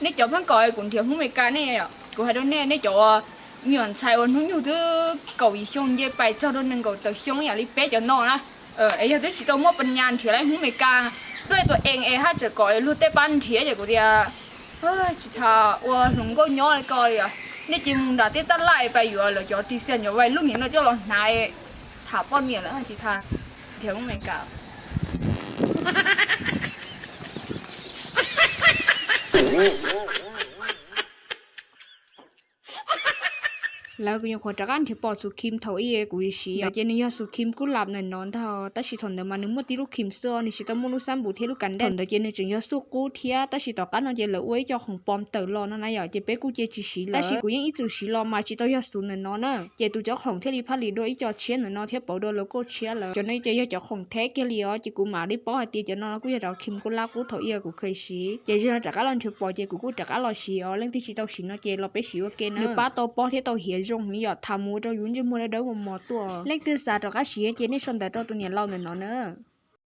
nãy chỗ phân còi cũng thiếu không mấy cái này à của hai đứa nãy chỗ nhọn xài ôn không nhiều thứ cầu gì xong về bài cho đôi nên cầu từ xong nhà đi bé cho nó na ấy giờ tới chỉ tao mua bên nhà thì lại không mấy cái đôi tụi em hát chỉ còi luôn tới ban thì giờ của dia chỉ thà lùng có nhỏ lại coi à nãy chỉ muốn đã tới ta lại bài vừa là chỗ tsis nhỏ vậy lúc nhìn nó cho nó này thả bao nhiêu nữa chỉ thà thiếu không mấy cáiแล้วก็ยังควรจะการที่ปอดสุขิมเท่าเอกูสิแต่เจนี่ยสุขิมกูหลับในนอนเท่าแต่สิทนเดี๋ยวมันนึกว่าตีลูกขิมเสื้อนี่สิต้องมุนุสันบุเทลูกกันได้แต่เจนี่จึงยสุกูเทียแต่สิต่อกันนอนเจเหลือไว้เจ้าของปอมเต๋อรอนั่นนะอย่าเจเป๊กูเจจีสีแต่สิกูยังอีจือสีรอมาจิตยสุในนอนเนอะเจตูเจ้าของเทลีพัลีโดยอีจอเชียนในนอนเทียบปอโดแล้วก็เชียเลยจนในเจยเจ้าของแท้เกลียจิกูมาได้ปอให้ตีเจนอนกูจะเอาขิมกูลากูเท่าเอกูเคยสีเจจะจากการลอนเทียบปอเจกูจากการลอสีอ๋อเรื่องที่จิตเอาสีนอเจเราไปสีว่าเกนเนอะหรือป้าโตปอที่โตเหียจงนี่หยอดทำมูเจ้ายุ่นจะมัวได้เดินมาตัวเล็กตื่นสายต่อการสีเจนี่ชนแต่ตัวเนี่ยเล่าในนอนเนอะ